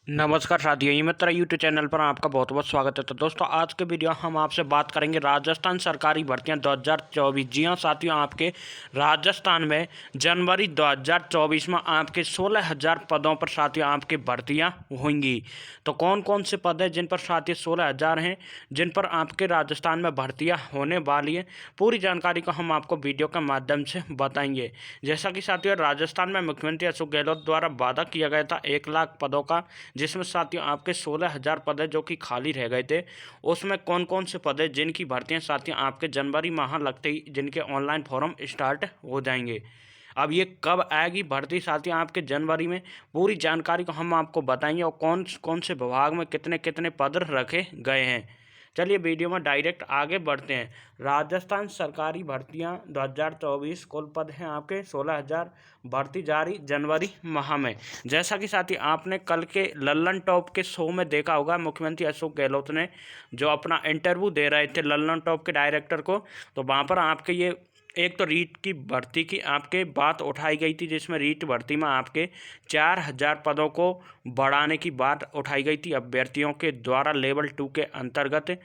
नमस्कार साथियों, ये मित्र यूट्यूब चैनल पर आपका बहुत बहुत स्वागत है। तो दोस्तों, आज के वीडियो हम आपसे बात करेंगे राजस्थान सरकारी भर्तियां 2024। जी हाँ साथियों, आपके राजस्थान में जनवरी 2024 में आपके 16,000 पदों पर साथियों आपके भर्तियां होंगी। तो कौन कौन से पद हैं जिन पर साथियों 16,000 हैं, जिन पर आपके राजस्थान में भर्तियाँ होने वाली हैं, पूरी जानकारी को हम आपको वीडियो के माध्यम से बताएंगे। जैसा कि साथियों, राजस्थान में मुख्यमंत्री अशोक गहलोत द्वारा वादा किया गया था 1 लाख पदों का, जिसमें साथियों आपके 16,000 पद है जो कि खाली रह गए थे। उसमें कौन कौन से पद है जिनकी भर्तियां साथियों आपके जनवरी माह लगते ही जिनके ऑनलाइन फॉर्म स्टार्ट हो जाएंगे। अब ये कब आएगी भर्ती साथियों आपके जनवरी में, पूरी जानकारी को हम आपको बताएंगे और कौन कौन से विभाग में कितने कितने पद रखे गए हैं। चलिए वीडियो में डायरेक्ट आगे बढ़ते हैं। राजस्थान सरकारी भर्तियां 2024 कुल पद हैं आपके 16,000, भर्ती जारी जनवरी माह में। जैसा कि साथी आपने कल के लल्लन टॉप के शो में देखा होगा, मुख्यमंत्री अशोक गहलोत ने जो अपना इंटरव्यू दे रहे थे लल्लन टॉप के डायरेक्टर को, तो वहाँ पर आपके ये एक तो रीट की भर्ती की आपके बात उठाई गई थी, जिसमें रीट भर्ती में आपके 4,000 पदों को बढ़ाने की बात उठाई गई थी अभ्यर्थियों के द्वारा लेवल 2 के अंतर्गत।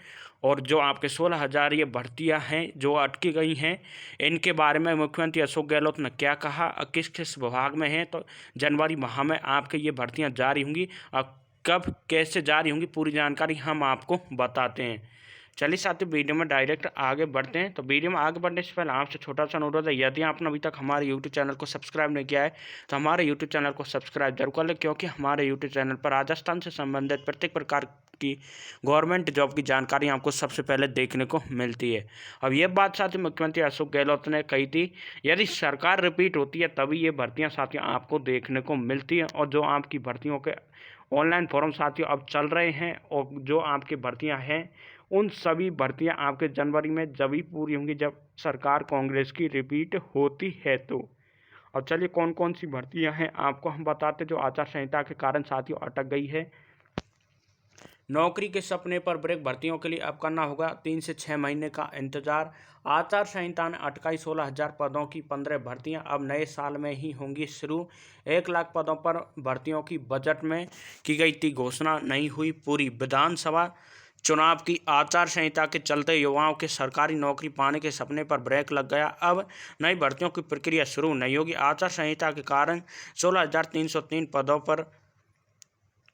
और जो आपके 16,000 ये भर्तियां हैं जो अटकी गई हैं, इनके बारे में मुख्यमंत्री अशोक गहलोत ने क्या कहा, किस किस विभाग में हैं, तो जनवरी माह में आपके ये भर्तियां जारी होंगी। अब कब कैसे जारी होंगी पूरी जानकारी हम आपको बताते हैं। चलिए साथियों, वीडियो में डायरेक्ट आगे बढ़ते हैं। तो वीडियो में आगे बढ़ने से पहले आपसे छोटा सा अनुरोध है, यदि आपने अभी तक हमारे यूट्यूब चैनल को सब्सक्राइब नहीं किया है तो हमारे यूट्यूब चैनल को सब्सक्राइब जरूर कर लें, क्योंकि हमारे यूट्यूब चैनल पर राजस्थान से संबंधित प्रत्येक प्रकार की गवर्नमेंट जॉब की जानकारी आपको सबसे पहले देखने को मिलती है। अब ये बात साथियों मुख्यमंत्री अशोक गहलोत ने कही थी, यदि सरकार रिपीट होती है तभी ये भर्तियाँ साथियों आपको देखने को मिलती हैं। और जो आपकी भर्तियों के ऑनलाइन फॉर्म साथियों अब चल रहे हैं और जो आपकी भर्तियां हैं, उन सभी भर्तियां आपके जनवरी में जब ही पूरी होंगी जब सरकार कांग्रेस की रिपीट होती है। तो अब चलिए कौन कौन सी भर्तियां हैं आपको हम बताते जो आचार संहिता के कारण साथियों अटक गई है। नौकरी के सपने पर ब्रेक, भर्तियों के लिए अब करना होगा 3 से 6 महीने का इंतजार। आचार संहिता ने अटकाई 16,000 पदों की 15 भर्तियां अब नए साल में ही होंगी शुरू। 1 लाख पदों पर भर्तियों की बजट में की गई थी घोषणा, नहीं हुई पूरी। विधानसभा चुनाव की आचार संहिता के चलते युवाओं के सरकारी नौकरी पाने के सपने पर ब्रेक लग गया। अब नई भर्तियों की प्रक्रिया शुरू नहीं होगी। आचार संहिता के कारण 16,303 पदों पर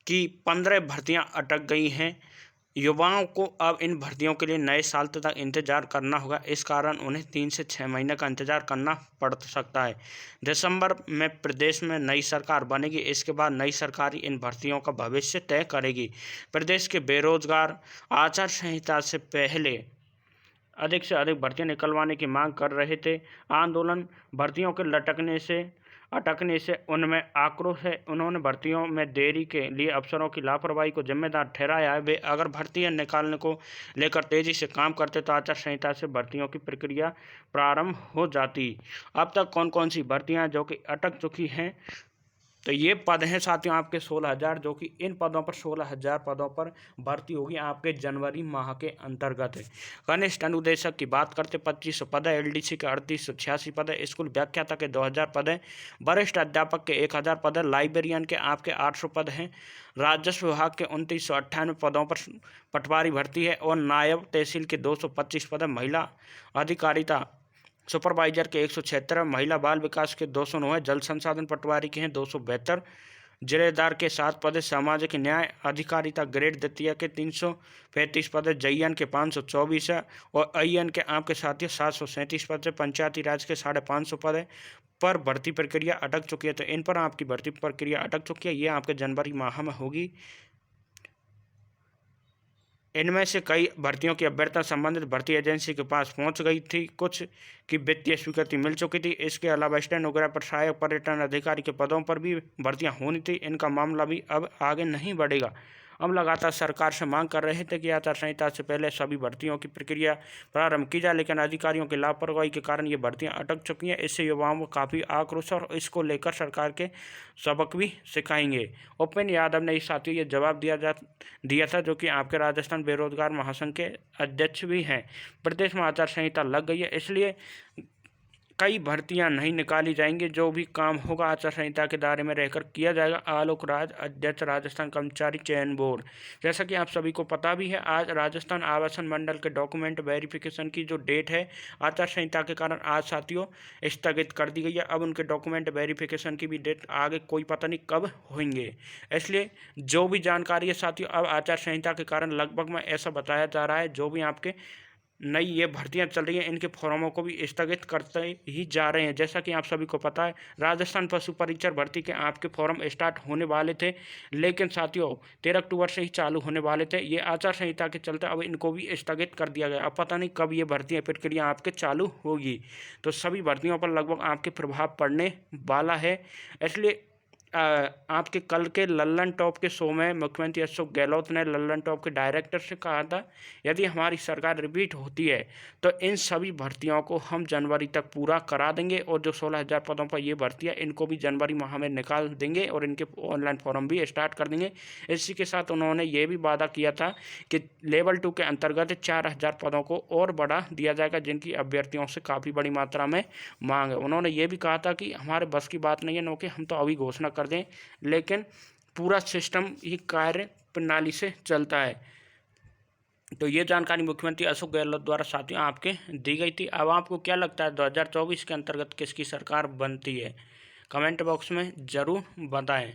की 15 भर्तियां अटक गई हैं। युवाओं को अब इन भर्तियों के लिए नए साल तक इंतजार करना होगा। इस कारण उन्हें 3 से 6 महीने का इंतजार करना पड़ सकता है। दिसंबर में प्रदेश में नई सरकार बनेगी, इसके बाद नई सरकार इन भर्तियों का भविष्य तय करेगी। प्रदेश के बेरोजगार आचार संहिता से पहले अधिक से अधिक भर्तियां निकलवाने की मांग कर रहे थे। आंदोलन भर्तियों के अटकने से उनमें आक्रोश है। उन्होंने भर्तियों में देरी के लिए अफसरों की लापरवाही को जिम्मेदार ठहराया है। वे अगर भर्तियां निकालने को लेकर तेजी से काम करते तो आचार संहिता से भर्तियों की प्रक्रिया प्रारंभ हो जाती। अब तक कौन कौन सी भर्तियां जो कि अटक चुकी हैं, तो ये पद हैं साथियों आपके 16,000, जो कि इन पदों पर 16,000 पदों पर भर्ती होगी आपके जनवरी माह के अंतर्गत है। कनिष्ठ अनुदेशक की बात करते 2,500 पद है, एलडीसी के 3,886 पद है, स्कूल व्याख्याता के 2,000 पद है, वरिष्ठ अध्यापक के 1,000 पद है, लाइब्रेरियन के आपके 800 पद हैं, राजस्व विभाग के 2,998 पदों पर पटवारी भर्ती है और नायब तहसील के 225 पद है। महिला अधिकारिता सुपरवाइजर के 176, महिला बाल विकास के 209 है, जल संसाधन पटवारी के हैं 272, जिलेदार के 7 पद है, सामाजिक न्याय अधिकारिता ग्रेड द्वितीय के 335 पद है, जईएन के 524 है और अईएन के आपके साथियों 737 पद है, पंचायती राज के 550 पद है। पर भर्ती प्रक्रिया अटक चुकी है, तो इन पर आपकी भर्ती प्रक्रिया अटक चुकी है, ये आपके जनवरी माह में होगी। इनमें से कई भर्तियों की अभ्यर्थना संबंधित भर्ती एजेंसी के पास पहुंच गई थी, कुछ की वित्तीय स्वीकृति मिल चुकी थी। इसके अलावा स्टेनोग्राफर पर सहायक पर्यटन अधिकारी के पदों पर भी भर्तियां होनी थी। इनका मामला भी अब आगे नहीं बढ़ेगा। हम लगातार सरकार से मांग कर रहे थे कि आचार संहिता से पहले सभी भर्तियों की प्रक्रिया प्रारंभ की जाए, लेकिन अधिकारियों की लापरवाही के कारण ये भर्तियां अटक चुकी हैं। इससे युवाओं को काफ़ी आक्रोश और इसको लेकर सरकार के सबक भी सिखाएंगे। उपेंद्र यादव ने इस साथियों ये जवाब दिया था, जो कि आपके राजस्थान बेरोजगार महासंघ के अध्यक्ष भी हैं। प्रदेश में आचार संहिता लग गई है, इसलिए कई भर्तियां नहीं निकाली जाएंगी, जो भी काम होगा आचार संहिता के दायरे में रहकर किया जाएगा। आलोक राज, अध्यक्ष राजस्थान कर्मचारी चयन बोर्ड। जैसा कि आप सभी को पता भी है, आज राजस्थान आवासन मंडल के डॉक्यूमेंट वेरिफिकेशन की जो डेट है आचार संहिता के कारण आज साथियों स्थगित कर दी गई है। अब उनके डॉक्यूमेंट वेरिफिकेशन की भी डेट आगे कोई पता नहीं कब होंगे। इसलिए जो भी जानकारी है साथियों, अब आचार संहिता के कारण लगभग में ऐसा बताया जा रहा है, जो भी आपके नई ये भर्तियां चल रही हैं इनके फॉर्मों को भी स्थगित करते ही जा रहे हैं। जैसा कि आप सभी को पता है, राजस्थान पशु परीक्षक भर्ती के आपके फॉर्म स्टार्ट होने वाले थे, लेकिन साथियों 13 अक्टूबर से ही चालू होने वाले थे। ये आचार संहिता के चलते अब इनको भी स्थगित कर दिया गया। अब पता नहीं कब ये भर्तियाँ प्रक्रिया आपके चालू होगी, तो सभी भर्तियों पर लगभग आपके प्रभाव पड़ने वाला है। इसलिए आपके कल के लल्लन टॉप के शो में मुख्यमंत्री अशोक गहलोत ने लल्लन टॉप के डायरेक्टर से कहा था, यदि हमारी सरकार रिपीट होती है तो इन सभी भर्तियों को हम जनवरी तक पूरा करा देंगे, और जो 16,000 पदों पर ये भर्तियां इनको भी जनवरी माह में निकाल देंगे और इनके ऑनलाइन फॉर्म भी स्टार्ट कर देंगे। इसी के साथ उन्होंने ये भी वादा किया था कि लेवल 2 के अंतर्गत 4,000 पदों को और बढ़ा दिया जाएगा, जिनकी अभ्यर्थियों से काफ़ी बड़ी मात्रा में मांग है। उन्होंने ये भी कहा था कि हमारे बस की बात नहीं है नो कि हम तो अभी घोषणा कर दें, लेकिन पूरा सिस्टम ही कार्य प्रणाली से चलता है। तो ये जानकारी मुख्यमंत्री अशोक गहलोत द्वारा साथियों आपके दी गई थी। अब आपको क्या लगता है 2024 के अंतर्गत किसकी सरकार बनती है, कमेंट बॉक्स में ज़रूर बताएं।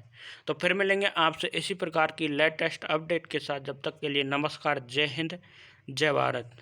तो फिर मिलेंगे आपसे इसी प्रकार की लेटेस्ट अपडेट के साथ। जब तक के लिए नमस्कार, जय हिंद, जय भारत।